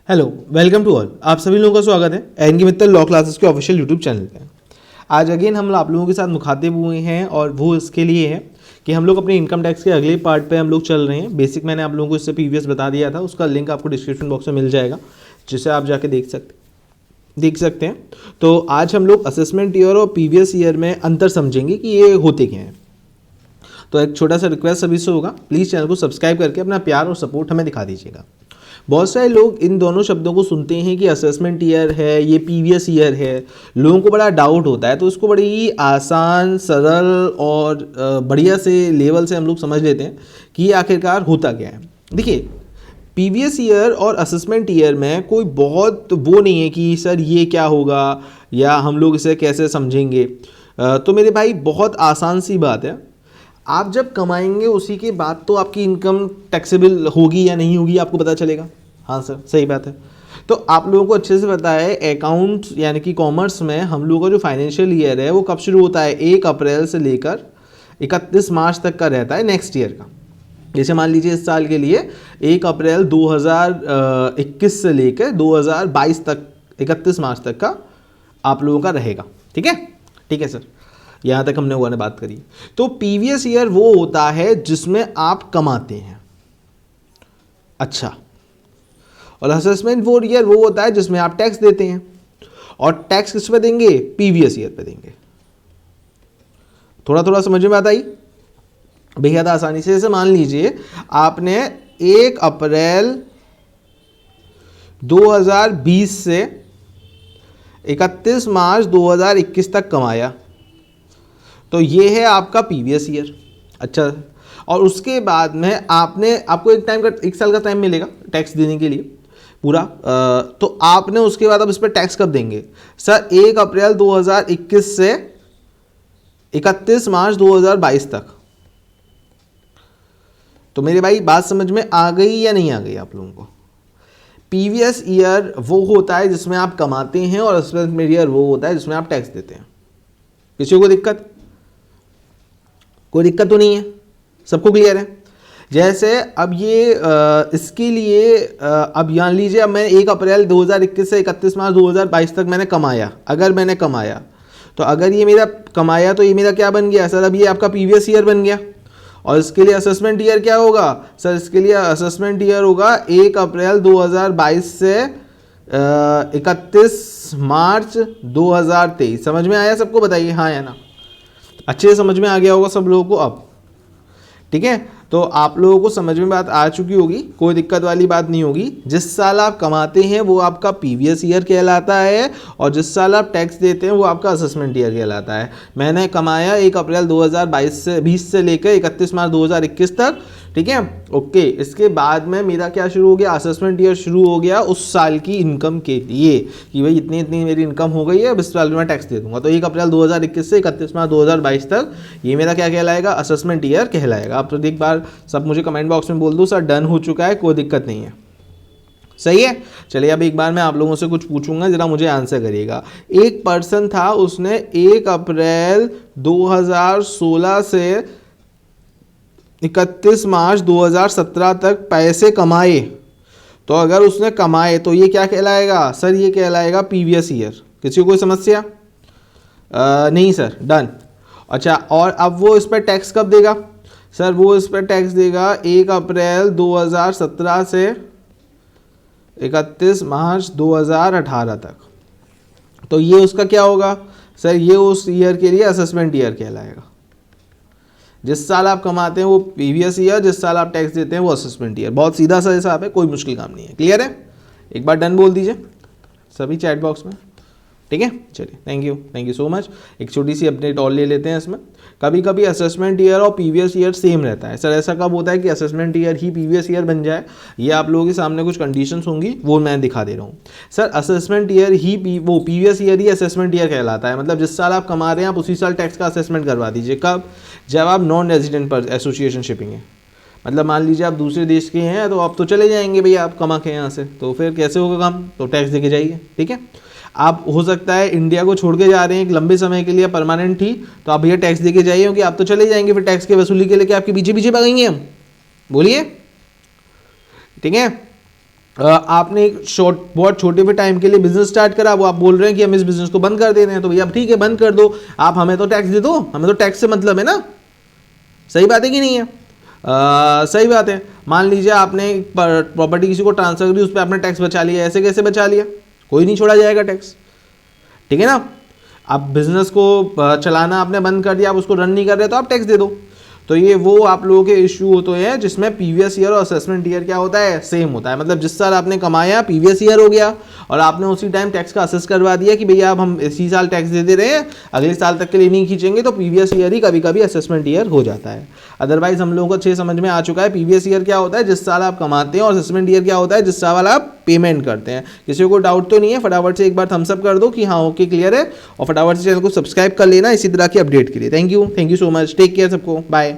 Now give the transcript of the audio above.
Hello, welcome to all. आप सभी लोगों का स्वागत है एनके मित्तल लॉ क्लासेस के ऑफिशियल यूट्यूब चैनल पे। आज अगेन हम आप लोगों के साथ मुखातिब हुए हैं और वो इसके लिए है कि हम लोग अपने इनकम टैक्स के अगले पार्ट पे हम लोग चल रहे हैं। बेसिक मैंने आप लोगों को इससे प्रीवियस बता दिया था, उसका लिंक आपको डिस्क्रिप्शन बॉक्स में मिल जाएगा, जिसे आप जाके देख सकते हैं। तो आज हम लोग असेसमेंट ईयर और प्रीवियस ईयर में अंतर समझेंगे कि ये होते क्या हैं। तो एक छोटा सा रिक्वेस्ट सभी से होगा, प्लीज़ चैनल को सब्सक्राइब करके अपना प्यार और सपोर्ट हमें दिखा दीजिएगा। बहुत सारे लोग इन दोनों शब्दों को सुनते हैं कि असेसमेंट ईयर है, ये प्रीवियस ईयर है, लोगों को बड़ा डाउट होता है, तो इसको बड़ी ही आसान, सरल और बढ़िया से लेवल से हम लोग समझ लेते हैं कि ये आखिरकार होता क्या है। देखिए, प्रीवियस ईयर और असेसमेंट ईयर में कोई बहुत वो नहीं है कि सर ये क्या होगा या हम लोग इसे कैसे समझेंगे। तो मेरे भाई बहुत आसान सी बात है, आप जब कमाएंगे उसी के बाद तो आपकी इनकम टैक्सेबल होगी या नहीं होगी आपको पता चलेगा। हाँ सर, सही बात है। तो आप लोगों को अच्छे से पता है अकाउंट यानी कि कॉमर्स में हम लोगों का जो फाइनेंशियल ईयर है वो कब शुरू होता है, 1 अप्रैल से लेकर 31 मार्च तक का रहता है नेक्स्ट ईयर का। जैसे मान लीजिए इस साल के लिए 1 अप्रैल 2021 से लेकर 2022 तक 31 मार्च तक का आप लोगों का रहेगा। ठीक है, ठीक है सर, यहाँ तक हमने वो बात करी। तो प्रीवियस ईयर वो होता है जिसमें आप कमाते हैं। अच्छा, और असेसमेंट ईयर वो होता है जिसमें आप टैक्स देते हैं। और टैक्स किस पे देंगे? प्रीवियस ईयर पे देंगे। थोड़ा थोड़ा समझ में आता ही बेहद आसानी से। जैसे मान लीजिए आपने 1 अप्रैल 2020 से 31 मार्च 2021 तक कमाया, तो ये है आपका प्रीवियस ईयर। अच्छा, और उसके बाद में आपको एक साल का टाइम मिलेगा टैक्स देने के लिए पूरा। तो आपने उसके बाद अब इस पर टैक्स कब देंगे? सर 1 अप्रैल 2021 से 31 मार्च 2022 तक। तो मेरे भाई बात समझ में आ गई या नहीं आ गई आप लोगों को? प्रीवियस ईयर वो होता है जिसमें आप कमाते हैं और असेसमेंट ईयर वो होता है जिसमें आप टैक्स देते हैं। किसी को कोई दिक्कत तो नहीं है? सबको क्लियर है? जैसे अब ये इसके लिए अब मान लीजिए अब मैं 1 अप्रैल 2021 से 31 मार्च 2022 तक मैंने कमाया। अगर मैंने कमाया तो अगर ये मेरा कमाया तो ये मेरा क्या बन गया सर? अब ये आपका प्रीवियस ईयर बन गया। और इसके लिए असेसमेंट ईयर क्या होगा सर? इसके लिए असेसमेंट ईयर होगा 1 अप्रैल 2022 से 31 मार्च 2023। समझ में आया सबको? बताइए हाँ या ना। अच्छे से समझ में आ गया होगा सब लोगों को अब? ठीक है, तो आप लोगों को समझ में बात आ चुकी होगी, कोई दिक्कत वाली बात नहीं होगी। जिस साल आप कमाते हैं वो आपका प्रीवियस ईयर कहलाता है और जिस साल आप टैक्स देते हैं वो आपका असेसमेंट ईयर कहलाता है। मैंने कमाया 1 अप्रैल 2020 से लेकर 31 मार्च 2021 तक। ठीक है, ओके। इसके बाद में मेरा क्या शुरू हो गया? असेसमेंट ईयर शुरू हो गया उस साल की इनकम के लिए कि भाई इतनी इतनी मेरी इनकम हो गई है, अब इस साल में मैं टैक्स दे दूंगा। तो 1 अप्रैल 2021 से 31 मार्च 2022 तक ये मेरा क्या कहलाएगा? असेसमेंट ईयर कहलाएगा। अब तो एक बार सब मुझे कमेंट बॉक्स में बोल दो सर डन हो चुका है, कोई दिक्कत नहीं है। सही है, चलिए अब एक बार मैं आप लोगों से कुछ पूछूंगा, जरा मुझे आंसर करिएगा। एक पर्सन था, उसने 1 अप्रैल 2016 से 31 मार्च 2017 तक पैसे कमाए। तो अगर उसने कमाए तो ये क्या कहलाएगा सर? ये कहलाएगा प्रीवियस ईयर। किसी को कोई समस्या? नहीं सर, डन। अच्छा, और अब वो इस पर टैक्स कब देगा सर? वो इस पर टैक्स देगा 1 अप्रैल 2017 से 31 मार्च 2018 तक। तो ये उसका क्या होगा सर? ये उस ईयर के लिए असेसमेंट ईयर कहलाएगा। जिस साल आप कमाते हैं वो प्रीवियस ईयर, जिस साल आप टैक्स देते हैं वो असेसमेंट ईयर। बहुत सीधा सा हिसाब है, कोई मुश्किल काम नहीं है। क्लियर है? एक बार डन बोल दीजिए सभी चैट बॉक्स में। ठीक है, चलिए थैंक यू सो मच। एक छोटी सी अपडेट और ले लेते हैं इसमें। कभी कभी असेसमेंट ईयर और प्रीवियस ईयर सेम रहता है सर। ऐसा कब होता है कि असेसमेंट ईयर ही प्रीवियस ईयर बन जाए? ये आप लोगों के सामने कुछ कंडीशंस होंगी, वो मैं दिखा दे रहा हूँ सर। असेसमेंट ईयर ही वो प्रीवियस ईयर ही असेसमेंट ईयर कहलाता है। मतलब जिस साल आप कमा रहे हैं आप उसी साल टैक्स का असेसमेंट करवा दीजिए। कब? जब आप नॉन रेजिडेंट पर एसोसिएशन शिपिंग है। मतलब मान लीजिए आप दूसरे देश के हैं तो आप तो चले जाएंगे भैया आप कमा के यहाँ से, तो फिर कैसे होगा काम? तो टैक्स देके जाइए। ठीक है, आप हो सकता है इंडिया को छोड़ के जा रहे हैं एक लंबे समय के लिए परमानेंट ही, तो आप भैया टैक्स देके जाइए, क्योंकि आप तो चले जाएंगे फिर टैक्स के वसूली के लिए, आपके पीछे पीछे भागेंगे हम। बोलिए, ठीक है। आपने एक बहुत छोटे भी टाइम के लिए बिजनेस स्टार्ट करा, वो आप बोल रहे हैं कि हम इस बिजनेस को बंद कर दे रहे हैं, तो भैया ठीक है बंद कर दो, आप हमें तो टैक्स दे दो, हमें तो टैक्स से मतलब है ना। सही बात है कि नहीं है? सही बात है। मान लीजिए आपने प्रॉपर्टी किसी को ट्रांसफर करी, उस पर आपने टैक्स बचा लिया, ऐसे कैसे बचा लिया? कोई नहीं छोड़ा जाएगा टैक्स, ठीक है ना। अब बिजनेस को चलाना आपने बंद कर दिया, आप उसको रन नहीं कर रहे, तो आप टैक्स दे दो। तो ये वो आप लोगों के इश्यू होते हैं जिसमें प्रीवियस ईयर और असेसमेंट ईयर क्या होता है, सेम होता है। मतलब जिस साल आपने कमाया प्रीवियस ईयर हो गया, और आपने उसी टाइम टैक्स का असेस करवा दिया कि भैया अब हम इसी साल टैक्स दे रहे हैं, अगले साल तक के लिए नहीं खींचेंगे, तो प्रीवियस ईयर ही कभी कभी असेसमेंट ईयर हो जाता है। अदरवाइज हम लोगों को अच्छे समझ में आ चुका है, प्रीवियस ईयर क्या होता है जिस साल आप कमाते हैं, और असेसमेंट ईयर क्या होता है जिस साल आप पेमेंट करते हैं। किसी को डाउट तो नहीं है? फटाफट से एक बार थम्स अप कर दो कि हाँ ओके क्लियर है, और फटाफट से चैनल को सब्सक्राइब कर लेना इसी तरह की अपडेट के लिए। Thank you so much, take care सबको, बाय।